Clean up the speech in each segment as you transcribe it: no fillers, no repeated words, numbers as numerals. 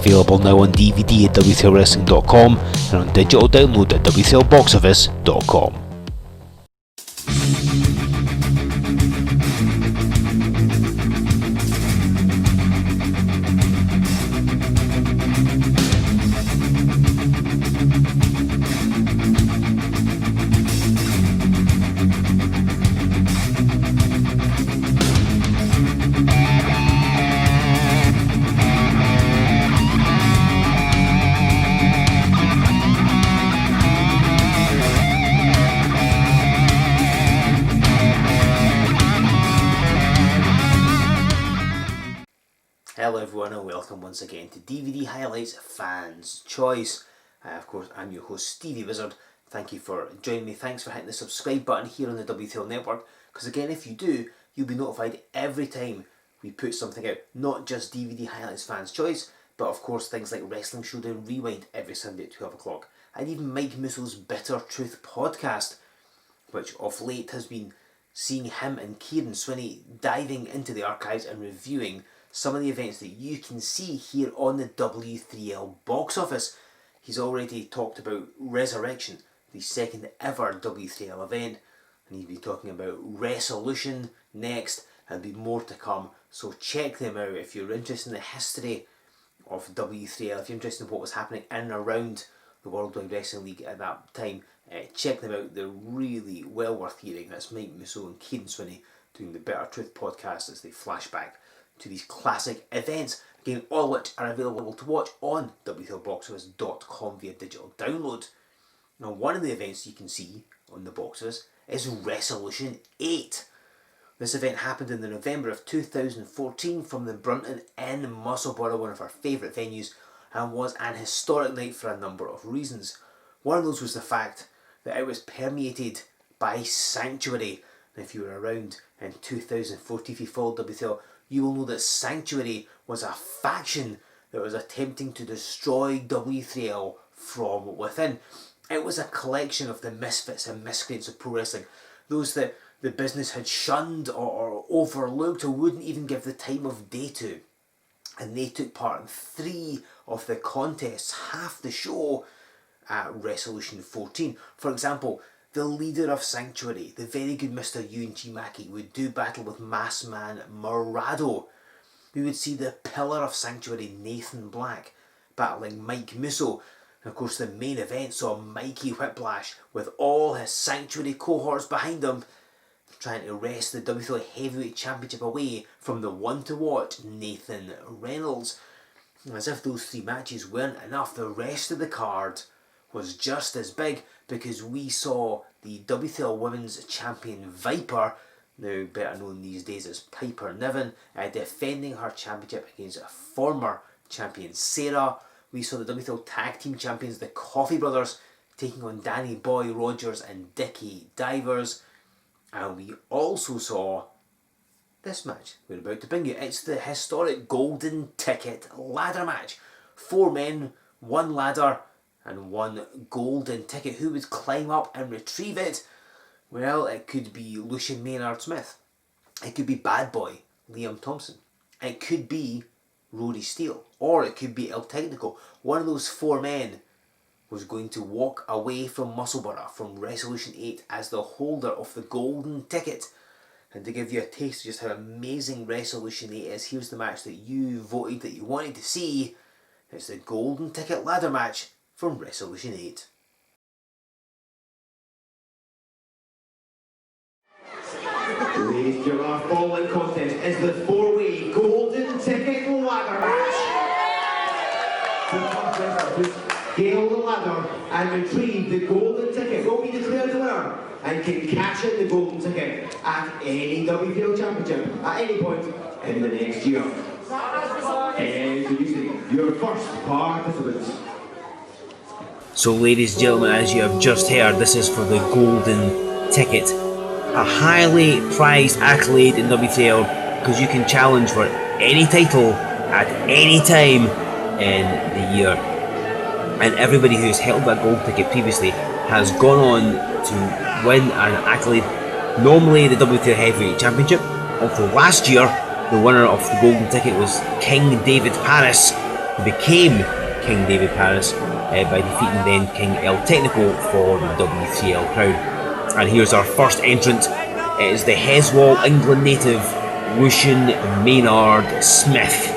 available now on DVD at W3LWrestling.com and on digital download at W3LBoxOffice.com. Hello everyone and welcome once again to DVD Highlights Fans Choice. Of course, I'm your host Stevie Wizard. Thank you for joining me. Thanks for hitting the subscribe button here on the W3L network, because again, if you do, you'll be notified every time we put something out. Not just DVD Highlights Fans Choice, but of course things like Wrestlution VIII Rewind every Sunday at 12 o'clock, and even Mike Musso's Bitter Truth podcast, which of late has been seeing him and Kieran Swinney diving into the archives and reviewing some of the events that you can see here on the W3L box office. He's already talked about Resurrection, the second ever W3L event, and he's been talking about Wrestlution next, and there'll be more to come, so check them out if you're interested in the history of W3L, if you're interested in what was happening in and around the Worldwide Wrestling League at that time. Check them out, they're really well worth hearing. That's Mike Musso and Kieran Swinney doing the Bitter Truth podcast as they flash back to these classic events, again, all of which are available to watch on W3LBoxOffice.com via digital download. Now, one of the events you can see on the box office is Wrestlution VIII. This event happened in the November of 2014 from the Brunton in Musselburgh, one of our favourite venues, and was an historic night for a number of reasons. One of those was the fact that it was permeated by Sanctuary. And if you were around in 2014, if you followed W3L, you will know that Sanctuary was a faction that was attempting to destroy W3L from within. It was a collection of the misfits and miscreants of pro wrestling, those that the business had shunned or overlooked or wouldn't even give the time of day to. And they took part in 3 of the contests, half the show at Wrestlution 14. For example, the leader of Sanctuary, the very good Mr. Euan Mackie, would do battle with mass man Morado. We would see the pillar of Sanctuary, Nathan Black, battling Mike Musso. And of course the main event saw Mikey Whiplash with all his Sanctuary cohorts behind him, trying to wrest the W3L Heavyweight Championship away from the one to watch Nathan Reynolds. As if those 3 matches weren't enough, the rest of the card was just as big, because we saw the W3L Women's Champion Viper, now better known these days as Piper Niven, defending her championship against a former champion Sara. We saw the W3L Tag Team Champions, the Coffey brothers, taking on Danny Boy, Rodgers and Dickie Divers. And we also saw this match we're about to bring you. It's the historic Golden Ticket ladder match. 4 men, 1 ladder, and 1 golden ticket. Who would climb up and retrieve it? Well, it could be Lucian Maynard Smith. It could be Bad Boy Liam Thomson. It could be Rory Steele. Or it could be El Technico. One of those 4 men was going to walk away from Musselburgh, from Wrestlution VIII, as the holder of the golden ticket. And to give you a taste of just how amazing Wrestlution VIII is, here's the match that you voted that you wanted to see. It's the golden ticket ladder match from Wrestlution VIII. Ladies, your following contest is the 4-way golden ticket ladder match. The contestants scale the ladder and retrieve the golden ticket will be declared the winner and can cash in the golden ticket at any W3L championship at any point in the next year. Introducing your first participants. So ladies and gentlemen, as you have just heard, this is for the golden ticket. A highly prized accolade in W3L, because you can challenge for any title at any time in the year. And everybody who's held that gold ticket previously has gone on to win an accolade. Normally the W3L Heavyweight Championship. Although last year the winner of the golden ticket was King David Paris, He became King David Paris by defeating then King El Technico for the W3L crown. And here's our first entrant. It is the Heswall, England native, Lucian Maynard Smith.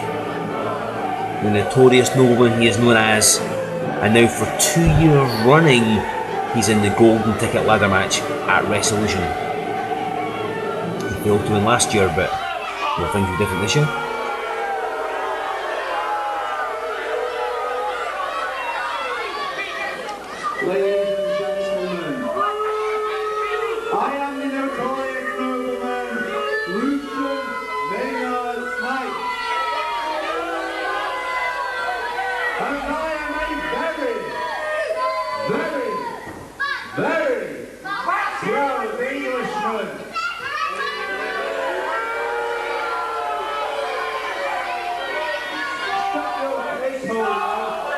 The notorious nobleman he is known as. And now for 2 years running, he's in the golden ticket ladder match at Wrestlution. He failed to win last year, but things were different this year. Ladies and gentlemen, I am the notorious nobleman, Lucian Maynard Smith. And I am a very proud Englishman. Shut your face hole.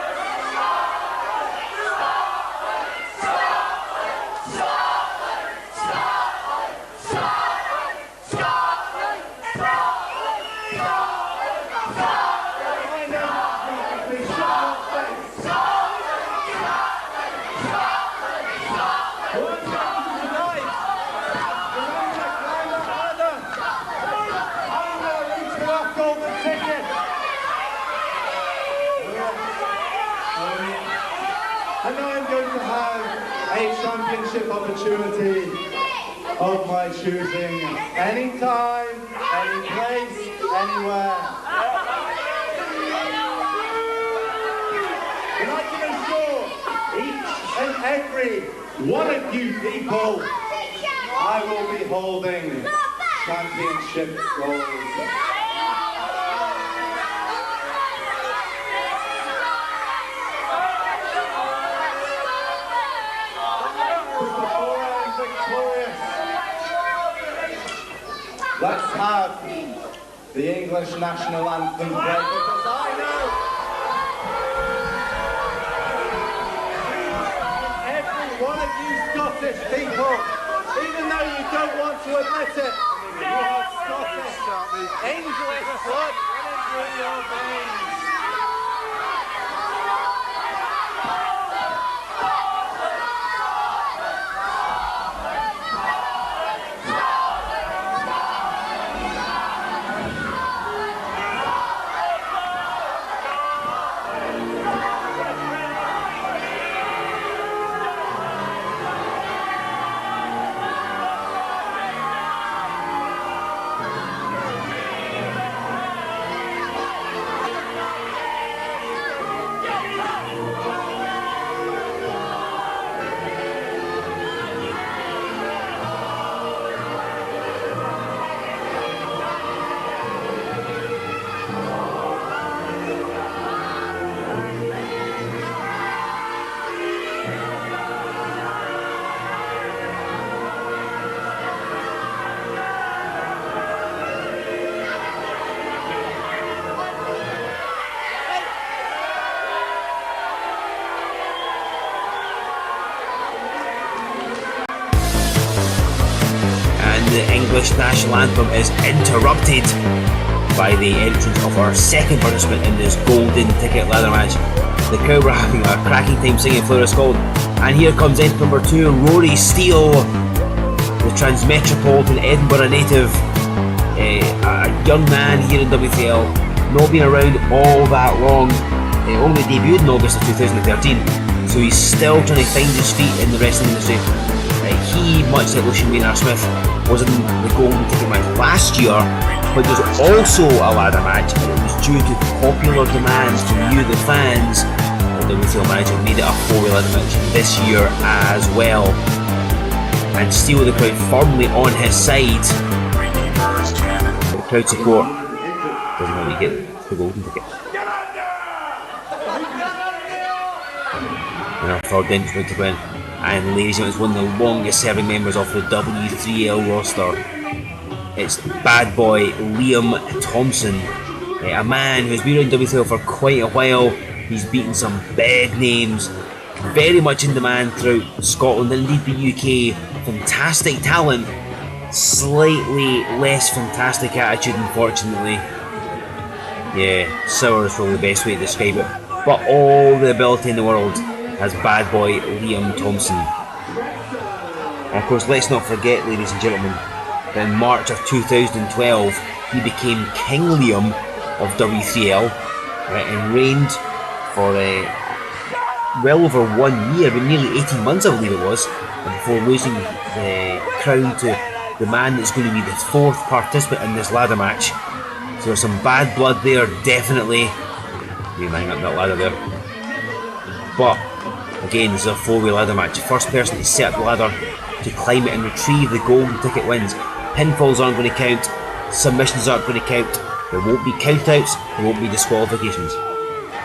Championship opportunity of my choosing, anytime, any place, anywhere. And I can assure each and every one of you people, I will be holding championship gold. Let's have the English national anthem played, because I know every one of you Scottish people, even though you don't want to admit it, you have Scottish English blood running through your veins. The English national anthem is interrupted by the entrance of our second participant in this golden ticket ladder match. The crowd were having a cracking time singing Flora Gold, and here comes entrant number 2, Rory Steele, the Transmetropolitan Edinburgh native, a young man here in W3L, not been around all that long, only debuted in August of 2013, so he's still trying to find his feet in the wrestling industry. He, much like Lucian Maynard Smith, was in the golden ticket match last year, but there's also a ladder match, and it was due to popular demands from you, the fans. The W3L manager made it a 4-way ladder match this year as well, and Steele with the crowd firmly on his side. The crowd support doesn't want to get the golden ticket. And our third entrant to win. And ladies and gentlemen, it's one of the longest serving members of the W3L roster. It's bad boy Liam Thomson, a man who's been around W3L for quite a while. He's beaten some big names, very much in demand throughout Scotland and indeed the UK. Fantastic talent, slightly less fantastic attitude, unfortunately. Yeah, sour is probably the best way to describe it. But all the ability in the world has bad boy Liam Thomson. And of course, let's not forget, ladies and gentlemen, that in March of 2012, he became King Liam of W3L, right, and reigned for well over 1 year, but nearly 18 months I believe it was, before losing the crown to the man that's going to be the 4th participant in this ladder match. So there's some bad blood there, definitely. You hang up that ladder there. But again, this is a 4-way ladder match. The first person to set up the ladder to climb it and retrieve the golden ticket wins. Pinfalls aren't going to count, submissions aren't going to count, there won't be countouts, there won't be disqualifications.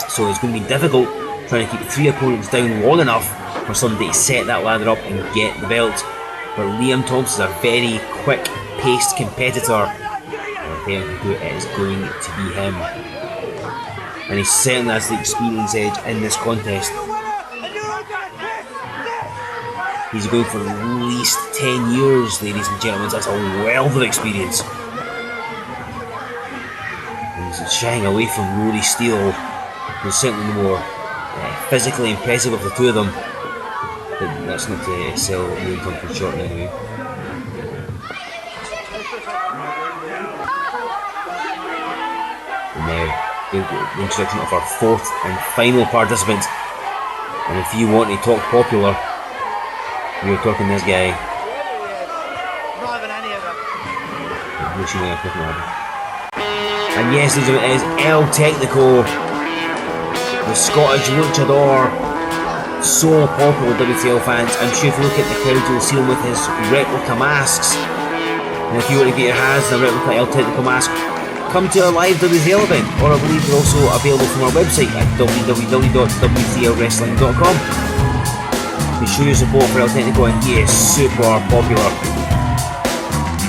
So it's going to be difficult trying to keep 3 opponents down long enough for somebody to set that ladder up and get the belt. But Liam Thomson is a very quick-paced competitor, and I think it is going to be him. And he certainly has the experience edge in this contest. He's going for at least 10 years, ladies and gentlemen. That's a wealth of experience. And he's shying away from Rory Steele, who's certainly the more physically impressive of the two of them. But that's not to sell Liam Thompson short anyway. And now, the introduction of our 4th and final participant. And if you want to talk popular, you're talking this guy. Not even any of them. Lucian. And yes, it is El Technico, the Scottish luchador, so popular with W3L fans. I'm sure if you look at the crowd, you'll see him with his replica masks. And if you want to get your hands on a replica El Technico mask, come to a live W3L event, or I believe they're also available from our website at www.w3lwrestling.com. To show your support for El Technico, and he is super popular.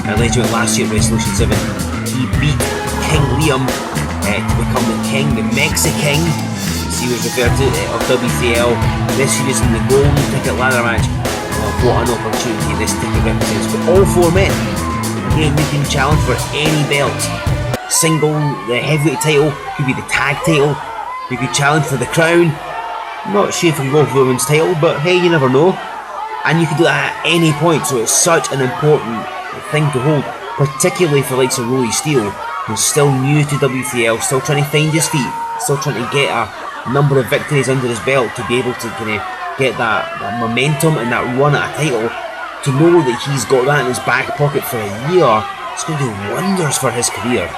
And later on last year at Wrestlution VIII, he beat King Liam to become the king, the Mexican, as he was referred to, of W3L. This year is in the golden ticket ladder match. What an opportunity this ticket represents. But all 4 men, again, we can challenge for any belt. Single, the heavyweight title, could be the tag title. You could challenge for the crown. Not sure if we can go for the women's title, but hey, you never know. And you can do that at any point, so it's such an important thing to hold, particularly for likes of Rory Steele, who's still new to W3L, still trying to find his feet, still trying to get a number of victories under his belt to be able to kind of get that momentum and that run at a title. To know that he's got that in his back pocket for a year, it's going to do wonders for his career.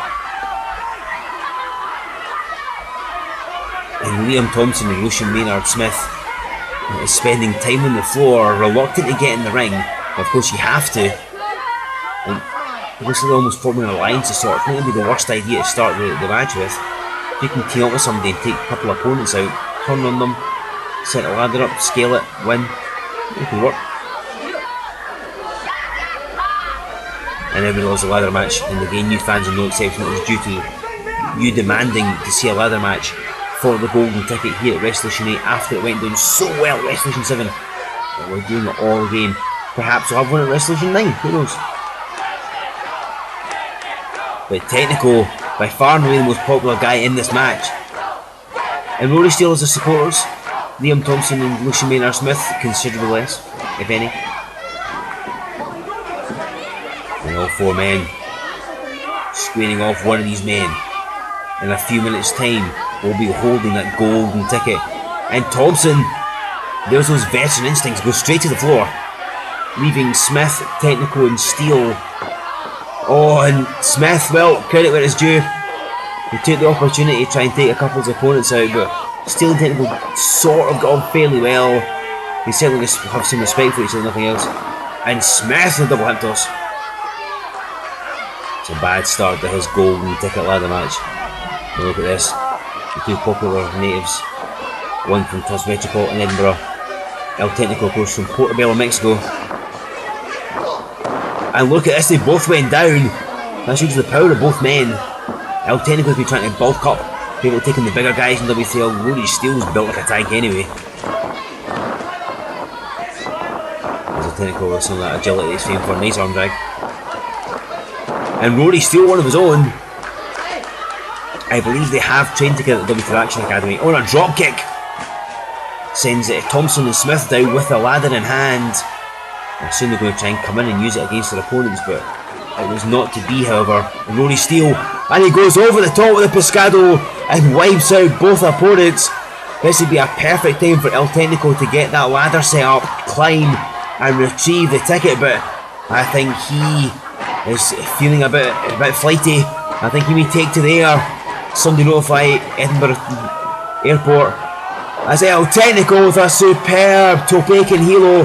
And Liam Thomson and Lucian Maynard Smith is spending time on the floor, reluctant to get in the ring. Of course, you have to. And it looks like they're almost forming an alliance of sorts. It might be the worst idea to start the match with. If you can team up with somebody and take a couple of opponents out, turn on them, set a ladder up, scale it, win, it can work. And everybody loves a ladder match, and again, new fans are no exception. It was due to you demanding to see a ladder match for the golden ticket here at Wrestlution VIII after it went down so well at Wrestlution VII. But we're doing it all again. Perhaps we'll have one at Wrestlution IX, who knows? But Technico, by far and away the most popular guy in this match. And Rory Steele as the supporters, Liam Thomson and Lucian Maynard Smith, considerably less, if any. And all 4 men squaring off one of these men. In a few minutes' time, we'll be holding that golden ticket. And Thomson, there's those veteran instincts, go straight to the floor, leaving Smith, Technico and Steele. Oh, and Smith, well, credit where it's due. He took the opportunity to try and take a couple of his opponents out, but Steele and Technico sort of got on fairly well. They certainly just have some respect for each other, nothing else. And Smith, the double hip toss. It's a bad start to his golden ticket ladder match. Now look at this. The 2 popular natives. One from Tus Metropolitan Edinburgh. El Technico, of course, from Portobello, Mexico. And look at this, they both went down. That shows the power of both men. El Technico's been trying to bulk up, be able to take on the bigger guys in W3L. Rory Steele's built like a tank anyway. El Technico with some of that agility he's famed for, nice arm drag. And Rory Steele, one of his own. I believe they have trained together at the W3L Action Academy. On a drop kick. Sends it Thomson and Smith down with the ladder in hand. And soon they're going to try and come in and use it against their opponents, but it was not to be, however. And Rory Steele, and he goes over the top with the Pescado and wipes out both opponents. This would be a perfect time for El Technico to get that ladder set up, climb and retrieve the ticket, but I think he is feeling a bit flighty. I think he may take to the air. Somebody notify Edinburgh Airport. As El Technico with a superb Topek and Hilo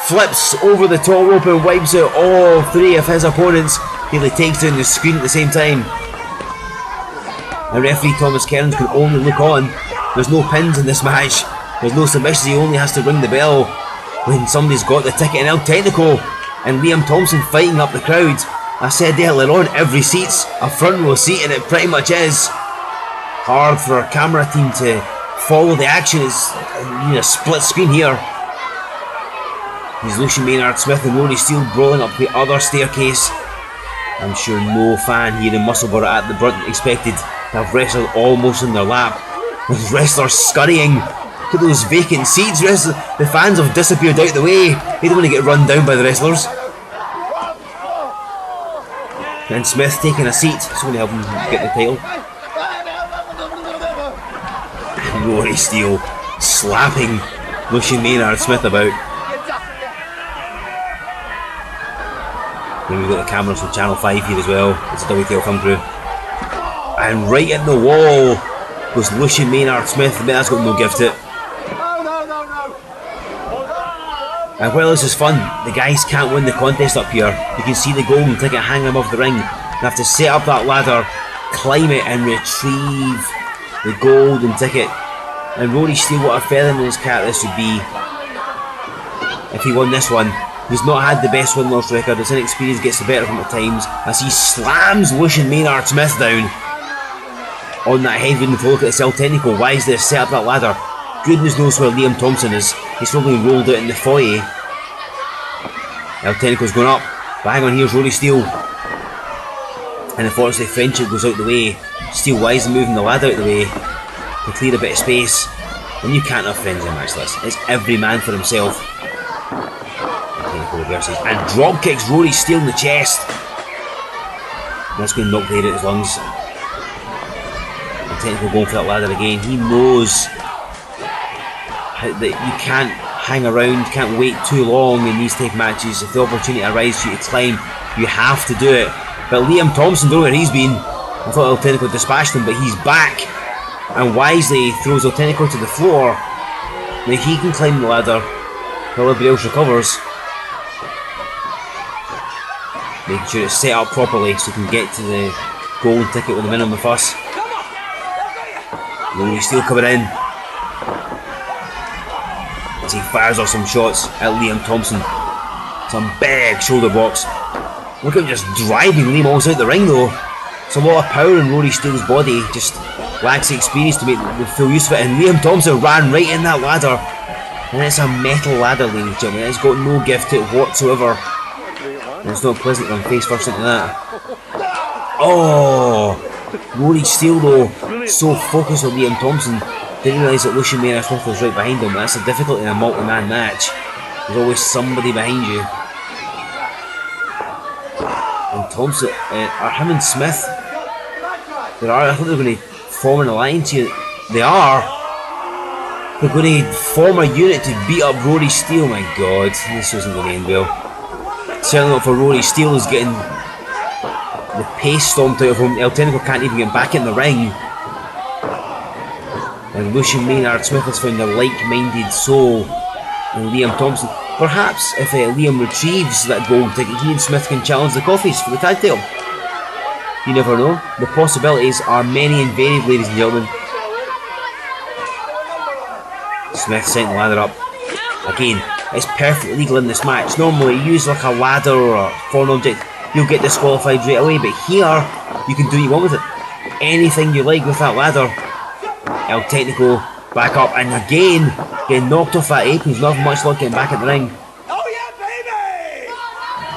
flips over the top rope and wipes out all three of his opponents. Nearly takes down the screen at the same time. And referee Thomas Kearns can only look on. There's no pins in this match. There's no submissions. He only has to ring the bell when somebody's got the ticket. And El Technico and Liam Thomson fighting up the crowd. I said earlier on, every seat's a front row seat, and it pretty much is. Hard for our camera team to follow the action. It's a split screen here. He's Lucian, Maynard, Smith and Rory Steele brawling up the other staircase. I'm sure no fan here in Musselburgh at the Brunton expected to have wrestlers almost in their lap. With wrestlers scurrying to those vacant seats. The fans have disappeared out the way. They don't want to get run down by the wrestlers. And Smith taking a seat. It's going to help him get the title. And Rory Steele slapping Lucian Maynard Smith about. Then we've got the cameras from Channel 5 here as well. It's a W3L film crew. And right at the wall goes Lucian Maynard Smith. But that's got no gift to it. And while this is fun, the guys can't win the contest up here. You can see the golden ticket hanging above the ring. They have to set up that ladder, climb it and retrieve the golden ticket. And Rory Steele, what a feather in his cap this would be if he won this one. He's not had the best win-loss record. His inexperience gets the better of him at times as he slams Lucian Maynard Smith down on that headwind. If you look at the El Technico, why is there set up that ladder? Goodness knows where Liam Thomson is. He's probably rolled out in the foyer. El Technico's going up. But hang on, here's Rory Steele. And unfortunately, friendship goes out the way. Steele wisely moving the ladder out the way to clear a bit of space. And you can't have friends in a match like this. It's every man for himself. Reverses and drop kicks Rory Steele in the chest. That's going to knock the air out his lungs. And Technico going for that ladder again. He knows that you can't hang around, can't wait too long in these type of matches. If the opportunity arises for you to climb, you have to do it. But Liam Thomson, don't know where he's been. I thought El Technico dispatched him, but he's back and wisely throws El Technico to the floor. Now he can climb the ladder while everybody else recovers. Making sure it's set up properly so you can get to the golden ticket with a minimum fuss. Rory Steele coming in as he fires off some shots at Liam Thomson. Some big shoulder blocks. Look at him just driving Liam almost out the ring though. It's a lot of power in Rory Steele's body, just lacks the experience to make the full use of it. And Liam Thomson ran right in that ladder. And it's a metal ladder, ladies and gentlemen. It's got no gift to it whatsoever. And it's not pleasant to run face first into that. Oh! Rory Steele though, so focused on Liam Thomson, didn't realise that Lucian Maynard Smith was right behind him. That's the difficulty in a multi-man match. There's always somebody behind you. And Thomson, are him and Smith, I thought they were going to form an alliance here. They are. They're going to form a unit to beat up Rory Steele. My god, this isn't going to end well. Certainly not for Rory Steele, is getting the pace stomped out of him. El Technico can't even get back in the ring. And Lucian Maynard Smith has found a like-minded soul in Liam Thomson. Perhaps if Liam retrieves that gold ticket, he and Smith can challenge the Coffeys for the tag title. You never know. The possibilities are many and varied, ladies and gentlemen. Smith setting the ladder up. Again, it's perfectly legal in this match. Normally, you use like a ladder or a foreign object, you'll get disqualified right away. But here, you can do what you want with it. Anything you like with that ladder. El Technico back up, and again, getting knocked off that apron. He's not much luck getting back at the ring. Oh yeah, baby!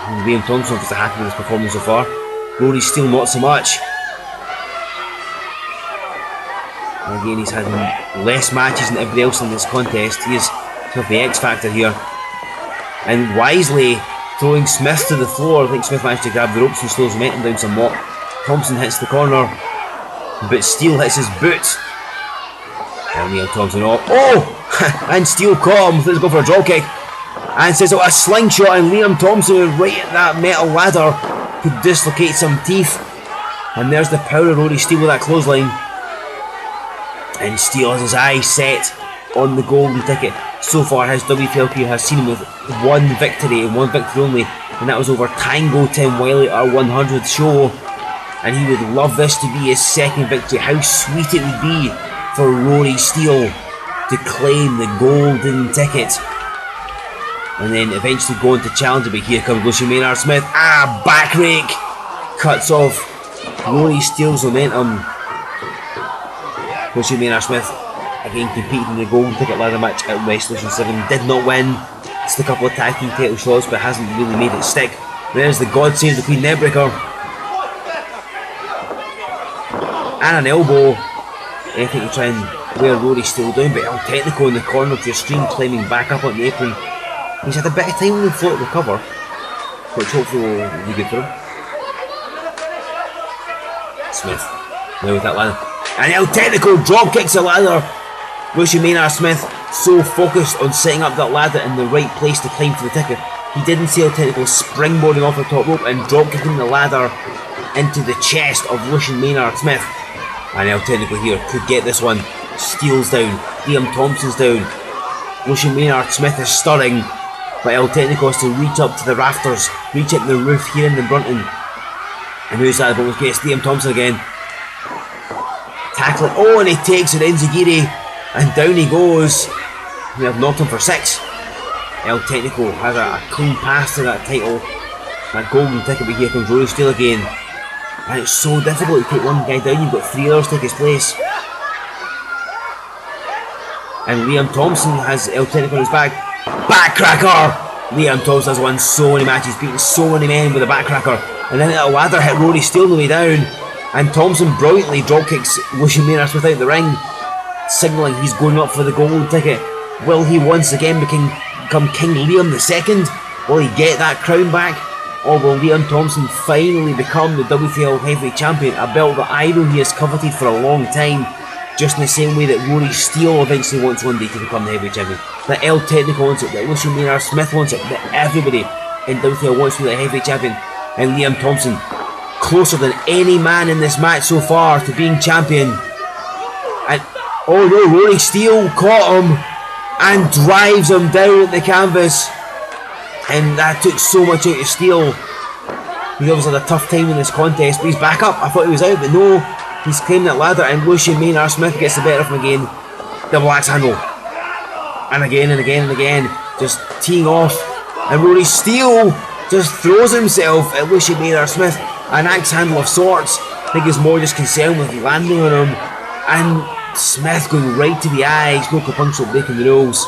And Liam Thomson was happy with his performance so far. Rory Steele not so much. And again, he's had less matches than everybody else in this contest. He is sort of the X factor here. And wisely throwing Smith to the floor. I think Smith managed to grab the ropes and slows momentum down somewhat. Thomson hits the corner, but Steele hits his boot. And Liam Thomson off. Oh! And Steele caught him. Let's go for a drop kick. And says, oh, a slingshot. And Liam Thomson right at that metal ladder could dislocate some teeth. And there's the power of Rory Steele with that clothesline. And Steele has his eyes set on the golden ticket. So far, his W3L career has seen him with one victory and one victory only, and that was over Tango Tim Wiley, our 100th show. And he would love this to be his second victory. How sweet it would be for Rory Steele to claim the golden ticket. And then eventually go on to challenge it, but here comes Lucian Maynard Smith. Back rake! Cuts off Rory Steele's momentum. Lucian Maynard Smith again competed in the golden ticket ladder match at Wrestlution VIII. Did not win. Just a couple of tag team title shots, but hasn't really made it stick. There's the God Save the Queen neckbreaker. And an elbow. Anything to try and wear Rory Steele down, but El Technico in the corner of your screen climbing back up on the apron. He's had a bit of time on the floor to recover, which hopefully will be good for him. Smith, now with that ladder. And El Technico drop kicks the ladder. Lucian Maynard Smith so focused on setting up that ladder in the right place to climb for the ticket. He didn't see El Technico springboarding off the top rope and drop kicking the ladder into the chest of Lucian Maynard Smith. And El Technico here could get this one. Steele's down, Liam Thompson's down. Lucian Maynard Smith is stirring, but El Technico has to reach up to the rafters, reach up the roof here in the Brunton. And who's that? But it's Liam Thompson again. Tackling, and he takes an enziguri, and down he goes. We have knocked him for 6. El Technico has a clean path to that title, that golden ticket, but here comes Rory Steele again. And it's so difficult to take one guy down, you've got 3 others take his place. And Liam Thompson has El Technico on his back. Backcracker! Liam Thompson has won so many matches, beaten so many men with a backcracker. And then a ladder hit Rory Steele on the way down. And Thomson brilliantly dropkicks Lucian Maynard Smith out the ring, signalling he's going up for the golden ticket. Will he once again become King Liam II? Will he get that crown back? Or will Liam Thompson finally become the W3L Heavyweight Champion, a belt that I know he has coveted for a long time, just in the same way that Rory Steele eventually wants one day to become the Heavyweight Champion, that El Technico wants it, that Lucian Maynard Smith wants it, that everybody in WTL wants to be the Heavyweight Champion. And Liam Thompson, closer than any man in this match so far to being champion. And oh no, Rory Steele caught him and drives him down at the canvas. And that took so much out of Steele. He obviously had a tough time in this contest, but he's back up. I thought he was out, but no, he's claimed that ladder, and Lucian Maynard Smith gets the better of him again. Double axe handle. And again and again and again, just teeing off. And Rory Steele just throws himself at Lucian Maynard Smith. An axe handle of sorts. I think he's more just concerned with landing on him. And Smith going right to the eyes, no puncture breaking the nose,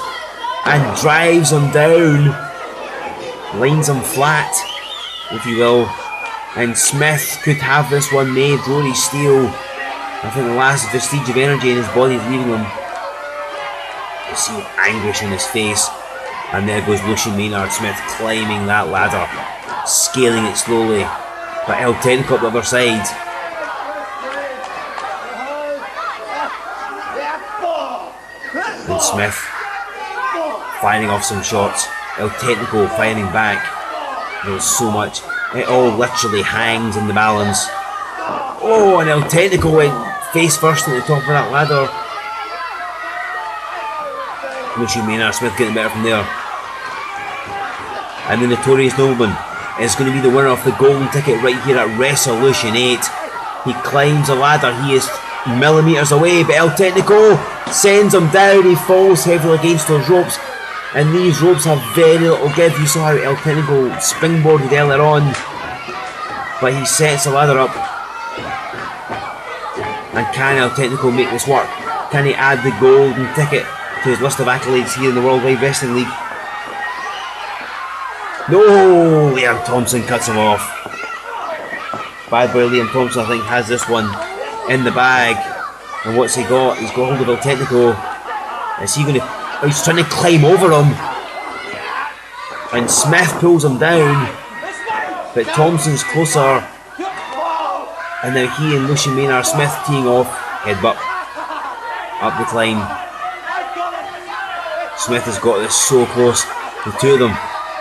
and drives him down, lines him flat, if you will. And Smith could have this one made. Rory Steele, I think the last vestige of energy in his body is leaving him. You see anguish in his face. And there goes Lucian Maynard Smith climbing that ladder, scaling it slowly. But El Technico up the other side. And Smith firing off some shots. El Technico firing back. There's so much. It all literally hangs in the balance. Oh, and El Technico went face first at the top of that ladder. Lucian Maynard Smith getting better from there. And the Notorious Nobleman is going to be the winner of the golden ticket right here at Wrestlution VIII. He climbs the ladder, he is millimetres away, but El Technico sends him down. He falls heavily against those ropes, and these ropes have very little give. You saw how El Technico springboarded earlier on, but he sets the ladder up. And can El Technico make this work? Can he add the golden ticket to his list of accolades here in the World Wide Wrestling League? No! Liam Thompson cuts him off. Bad boy Liam Thompson, I think, has this one in the bag. And what's he got? He's got hold of El Technico. Is he going to... Oh, he's trying to climb over him. And Smith pulls him down. But Thomson's closer. And now he and Lucian Maynard Smith teeing off. Headbutt. Up the climb. Smith has got this so close. The two of them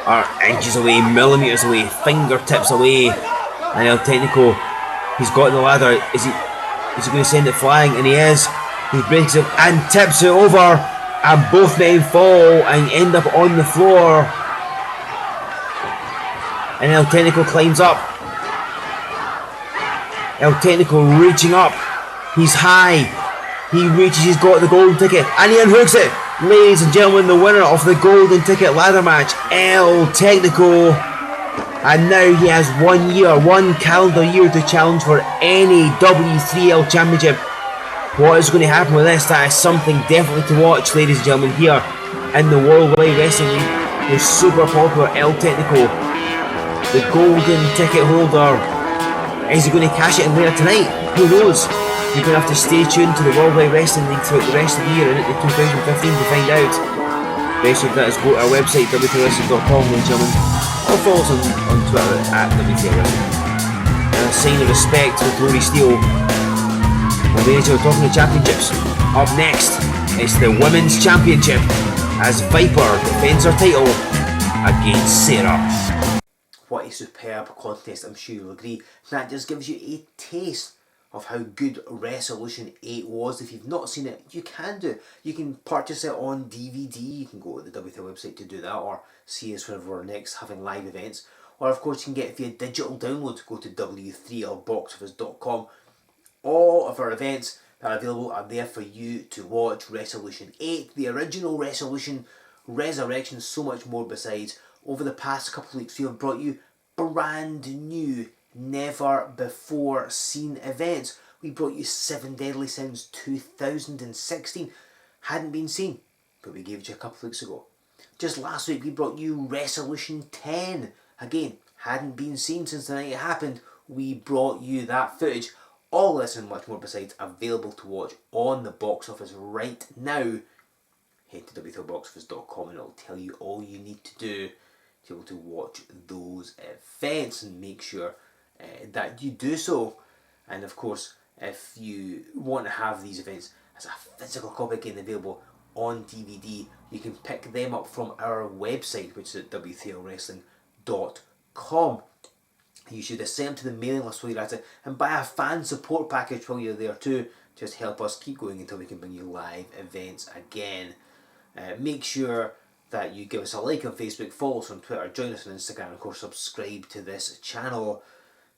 are inches away, millimetres away, fingertips away. And El Technico, he's got the ladder. Is he going to send it flying? And he is. He breaks it and tips it over. And both men fall and end up on the floor. And El Technico climbs up. El Technico reaching up. He's high. He reaches, he's got the golden ticket. And he unhooks it. Ladies and gentlemen, the winner of the golden ticket ladder match, El Technico. And now he has 1 year, 1 calendar year to challenge for any W3L championship. What is going to happen with this? That is something definitely to watch, ladies and gentlemen, here in the Worldwide Wrestling League. The super popular El Technico, the golden ticket holder. Is he going to cash it in later tonight? Who knows? You're going to have to stay tuned to the Worldwide Wrestling League throughout the rest of the year and into 2015 to find out. Best of that is go to our website, W3L.com, ladies and gentlemen. Or follow us on Twitter at W3L Wrestling. And a sign of respect with Rory Steele. And ladies and gentlemen, talking the championships. Up next, it's the Women's Championship as Viper defends her title against Sara. What a superb contest, I'm sure you'll agree. That just gives you a taste of how good Wrestlution VIII was. If you've not seen it, you can do. You can purchase it on DVD. You can go to the W3L website to do that, or see us whenever we're next having live events. Or of course you can get it via digital download. Go to W3LBoxOffice.com. All of our events that are available are there for you to watch. Wrestlution VIII, the original Wrestlution, Resurrection, so much more besides. Over the past couple of weeks we have brought you brand new, never before seen events. We brought you 7 Deadly Sins 2016. Hadn't been seen, but we gave it to you a couple of weeks ago. Just last week we brought you Wrestlution X. Again, hadn't been seen since the night it happened. We brought you that footage. All this and much more besides available to watch on the box office right now. Head to W3LBoxOffice.com and it'll tell you all you need to do to be able to watch those events, and make sure that you do so. And of course, if you want to have these events as a physical copy again available on DVD, you can pick them up from our website, which is at W3LWrestling.com. You should send them to the mailing list while you're at it, and buy a fan support package while you're there too. Just help us keep going until we can bring you live events again. Make sure that you give us a like on Facebook, follow us on Twitter, join us on Instagram, and of course subscribe to this channel,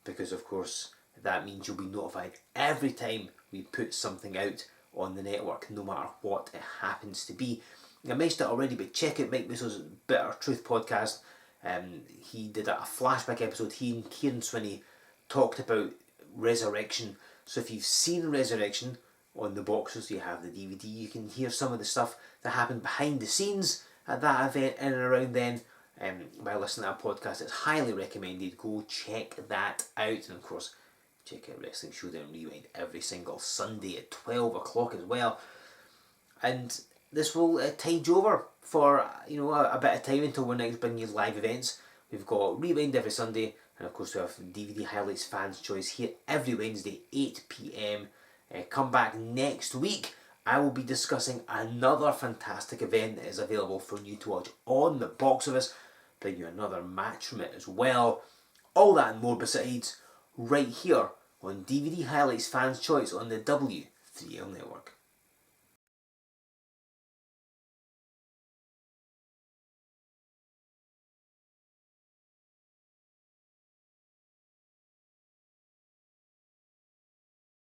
because of course that means you'll be notified every time we put something out on the network, no matter what it happens to be. I mentioned it already, but check out Mike Musso's Bitter Truth podcast. He did a flashback episode. He and Kieran Swinney talked about Resurrection. So if you've seen Resurrection on the boxes, you have the DVD, you can hear some of the stuff that happened behind the scenes at that event in and around then. By listening to that podcast, it's highly recommended. Go check that out. And of course, check out Wrestling Showdown Rewind every single Sunday at 12 o'clock as well. And this will tide you over for a bit of time until we're next bringing you live events. We've got Rewind every Sunday, and of course we have DVD Highlights Fans Choice here every Wednesday 8 PM. Come back next week. I will be discussing another fantastic event that is available for you to watch on the box office. Bring you another match from it as well. All that and more besides, right here on DVD Highlights Fans Choice on the W3L Network.